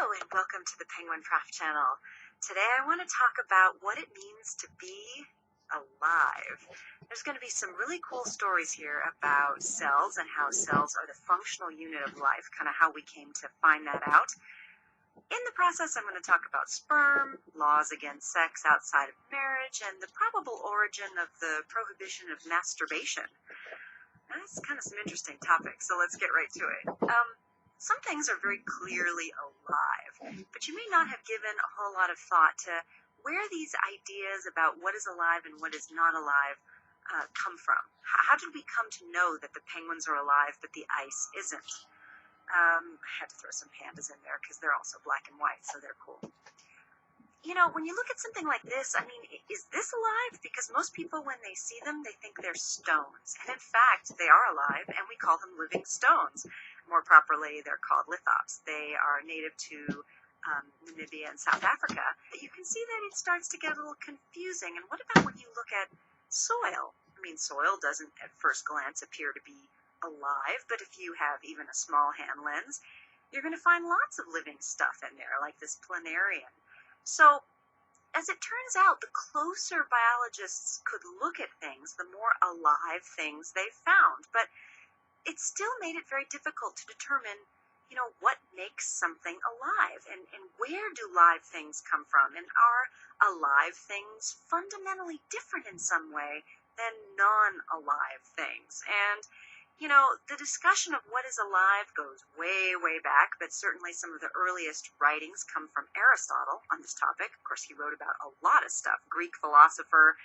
Hello and welcome to the Penguin Craft Channel. Today I want to talk about what it means to be alive. There's going to be some really cool stories here about cells and how cells are the functional unit of life, kind of how we came to find that out. In the process, I'm going to talk about sperm, laws against sex outside of marriage, and the probable origin of the prohibition of masturbation. That's kind of some interesting topics, so let's get right to it. Some things are very clearly alive, but you may not have given a whole lot of thought to where these ideas about what is alive and what is not alive come from. How did we come to know that the penguins are alive but the ice isn't? I had to throw some pandas in there because they're also black and white, so they're cool. You know, when you look at something like this, I mean, is this alive? Because most people, when they see them, they think they're stones. And in fact, they are alive, and we call them living stones. More properly, they're called lithops. They are native to Namibia and South Africa. But you can see that it starts to get a little confusing. And what about when you look at soil? I mean, soil doesn't at first glance appear to be alive, but if you have even a small hand lens, you're going to find lots of living stuff in there, like this planarian. So, as it turns out, the closer biologists could look at things, the more alive things they found. But it still made it very difficult to determine, what makes something alive and where do live things come from? And are alive things fundamentally different in some way than non-alive things? And the discussion of what is alive goes way, way back, but certainly some of the earliest writings come from Aristotle on this topic. Of course, he wrote about a lot of stuff. Greek philosopher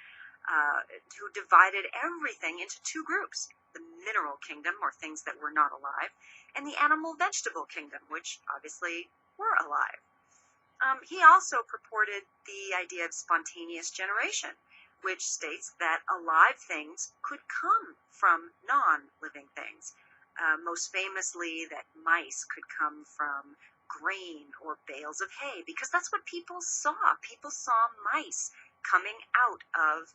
who divided everything into two groups: the mineral kingdom, or things that were not alive, and the animal-vegetable kingdom, which obviously were alive. He also purported the idea of spontaneous generation, which states that alive things could come from non-living things. Most famously, that mice could come from grain or bales of hay, because that's what people saw. People saw mice coming out of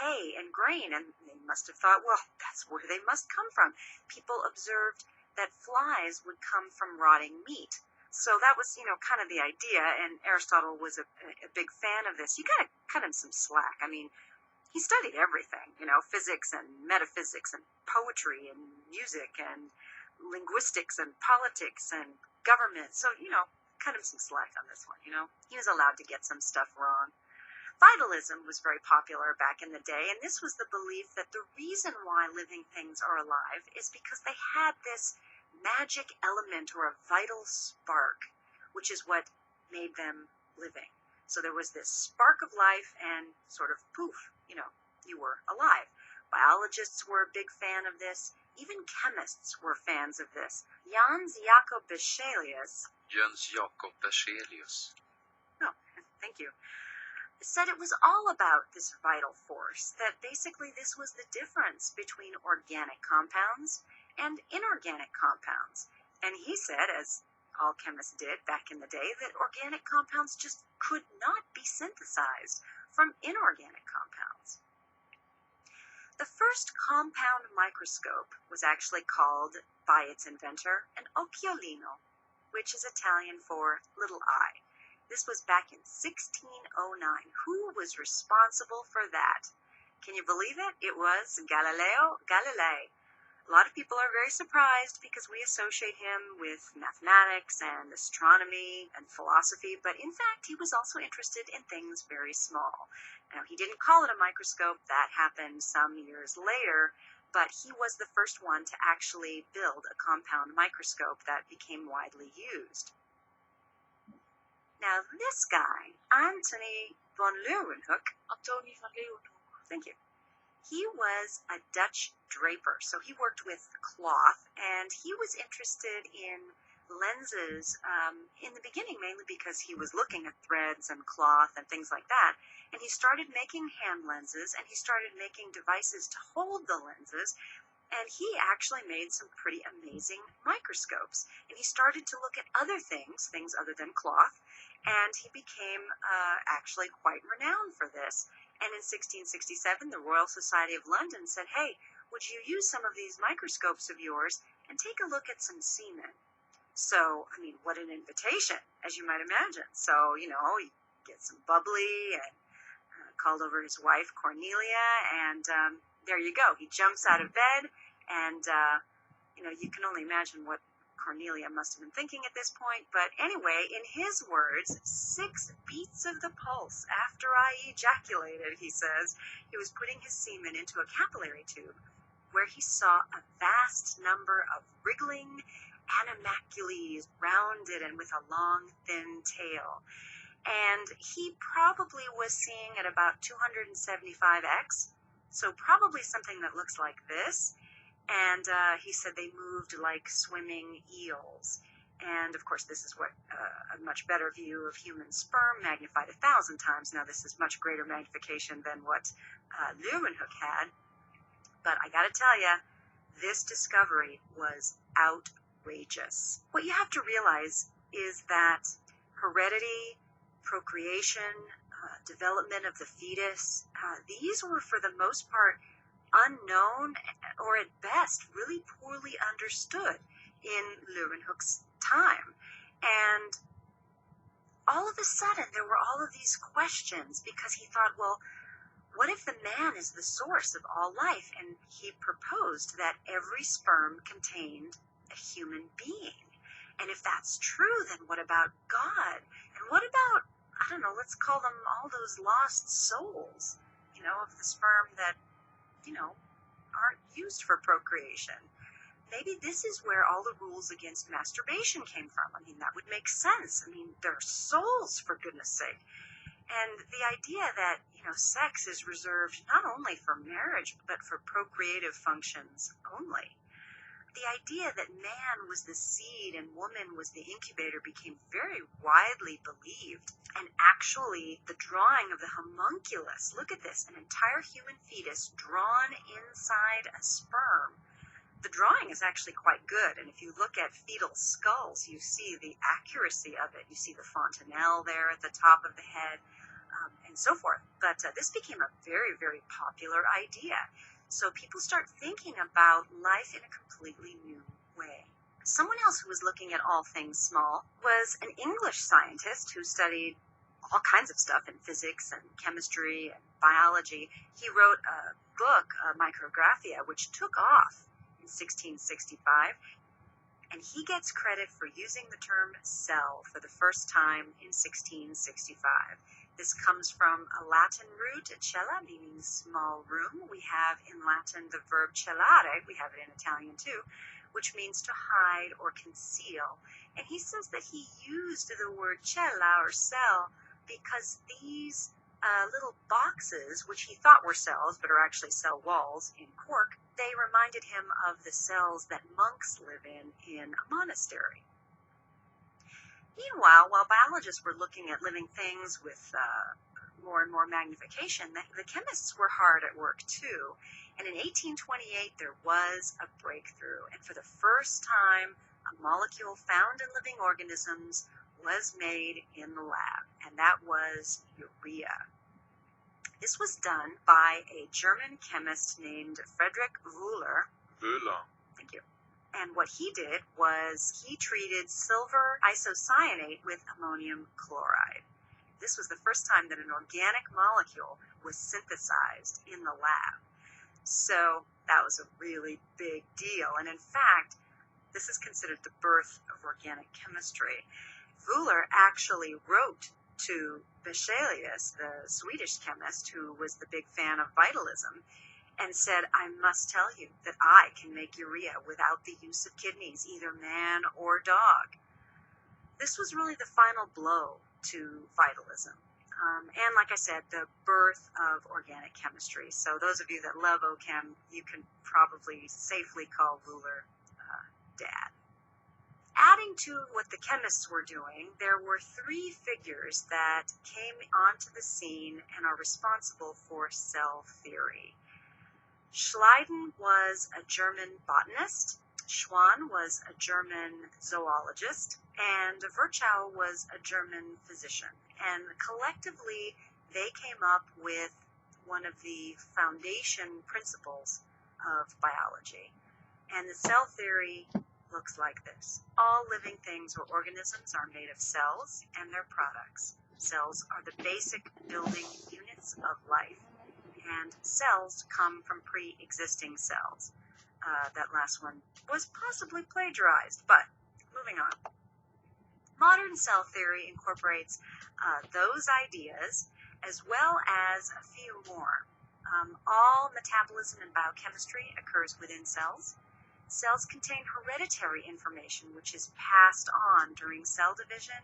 hay and grain, and they must have thought, well, that's where they must come from. People observed that flies would come from rotting meat. So that was, kind of the idea, and Aristotle was a big fan of this. You got to cut him some slack. I mean, he studied everything, physics and metaphysics and poetry and music and linguistics and politics and government. So, cut him some slack on this one, He was allowed to get some stuff wrong. Vitalism was very popular back in the day, and this was the belief that the reason why living things are alive is because they had this magic element or a vital spark, which is what made them living. So there was this spark of life and sort of poof, you were alive. Biologists were a big fan of this. Even chemists were fans of this. Jöns Jacob Berzelius. Oh, thank you. Said it was all about this vital force, that basically this was the difference between organic compounds and inorganic compounds. And he said, as all chemists did back in the day, that organic compounds just could not be synthesized from inorganic compounds. The first compound microscope was actually called, by its inventor, an occhiolino, which is Italian for little eye. This was back in 1609. Who was responsible for that? Can you believe it? It was Galileo Galilei. A lot of people are very surprised because we associate him with mathematics and astronomy and philosophy, but in fact he was also interested in things very small. Now, he didn't call it a microscope. That happened some years later, but he was the first one to actually build a compound microscope that became widely used. Now, this guy, Antony van Leeuwenhoek, thank you. He was a Dutch draper, so he worked with cloth, and he was interested in lenses in the beginning, mainly because he was looking at threads and cloth and things like that. And he started making hand lenses, and he started making devices to hold the lenses, and he actually made some pretty amazing microscopes. And he started to look at other things other than cloth, and he became actually quite renowned for this. And in 1667, the Royal Society of London said, hey, would you use some of these microscopes of yours and take a look at some seamen? So, I mean, what an invitation, as you might imagine. So, he gets some bubbly and called over his wife, Cornelia, and there you go. He jumps out of bed, and, you can only imagine what Cornelia must have been thinking at this point. But anyway, in his words, 6 beats of the pulse after I ejaculated, he says, he was putting his semen into a capillary tube where he saw a vast number of wriggling animalcules, rounded and with a long, thin tail. And he probably was seeing at about 275x, so probably something that looks like this. And he said they moved like swimming eels. And of course, this is what a much better view of human sperm, magnified 1,000 times. Now, this is much greater magnification than what Leeuwenhoek had. But I got to tell you, this discovery was outrageous. What you have to realize is that heredity, procreation, development of the fetus, these were for the most part unknown, or at best really poorly understood in Leeuwenhoek's time. And all of a sudden there were all of these questions, because he thought, well, what if the man is the source of all life? And he proposed that every sperm contained a human being. And if that's true, then what about God? And what about, I don't know, let's call them all those lost souls, of the sperm that, aren't used for procreation? Maybe this is where all the rules against masturbation came from. I mean, that would make sense. I mean, they're souls, for goodness sake. And the idea that, sex is reserved not only for marriage, but for procreative functions only. The idea that man was the seed and woman was the incubator became very widely believed. And actually, the drawing of the homunculus, look at this, an entire human fetus drawn inside a sperm. The drawing is actually quite good, and if you look at fetal skulls, you see the accuracy of it. You see the fontanelle there at the top of the head, and so forth. But this became a very, very popular idea. So people start thinking about life in a completely new way. Someone else who was looking at all things small was an English scientist who studied all kinds of stuff in physics and chemistry and biology. He wrote a book, Micrographia, which took off in 1665, and he gets credit for using the term cell for the first time in 1665. This comes from a Latin root, cella, meaning small room. We have in Latin the verb cellare, we have it in Italian too, which means to hide or conceal. And he says that he used the word cella or cell because these little boxes, which he thought were cells but are actually cell walls in cork, they reminded him of the cells that monks live in a monastery. Meanwhile, while biologists were looking at living things with more and more magnification, the chemists were hard at work too. And in 1828, there was a breakthrough. And for the first time, a molecule found in living organisms was made in the lab, and that was urea. This was done by a German chemist named Friedrich Wöhler. Thank you. And what he did was he treated silver isocyanate with ammonium chloride. This was the first time that an organic molecule was synthesized in the lab. So that was a really big deal. And in fact, this is considered the birth of organic chemistry. Wöhler actually wrote to Berzelius, the Swedish chemist who was the big fan of vitalism, and said, I must tell you that I can make urea without the use of kidneys, either man or dog. This was really the final blow to vitalism. And like I said, the birth of organic chemistry. So those of you that love OChem, you can probably safely call Wöhler Dad. Adding to what the chemists were doing, there were 3 figures that came onto the scene and are responsible for cell theory. Schleiden was a German botanist, Schwann was a German zoologist, and Virchow was a German physician. And collectively, they came up with one of the foundation principles of biology. And the cell theory looks like this. All living things or organisms are made of cells and their products. Cells are the basic building units of life, and cells come from pre-existing cells. That last one was possibly plagiarized, but moving on. Modern cell theory incorporates those ideas as well as a few more. All metabolism and biochemistry occurs within cells. Cells contain hereditary information which is passed on during cell division,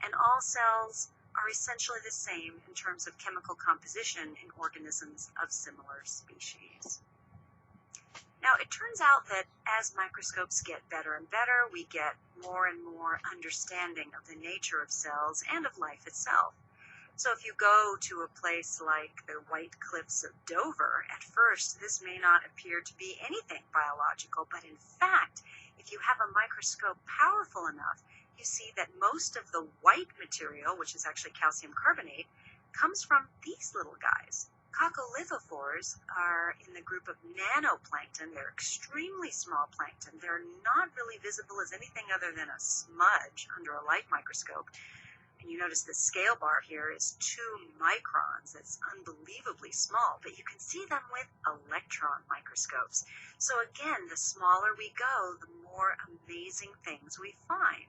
and all cells are essentially the same in terms of chemical composition in organisms of similar species. Now, it turns out that as microscopes get better and better, we get more and more understanding of the nature of cells and of life itself. So if you go to a place like the White Cliffs of Dover, at first this may not appear to be anything biological, but in fact, if you have a microscope powerful enough, you see that most of the white material, which is actually calcium carbonate, comes from these little guys. Coccolithophores are in the group of nanoplankton. They're extremely small plankton. They're not really visible as anything other than a smudge under a light microscope. And you notice the scale bar here is 2 microns. That's unbelievably small, but you can see them with electron microscopes. So again, the smaller we go, the more amazing things we find.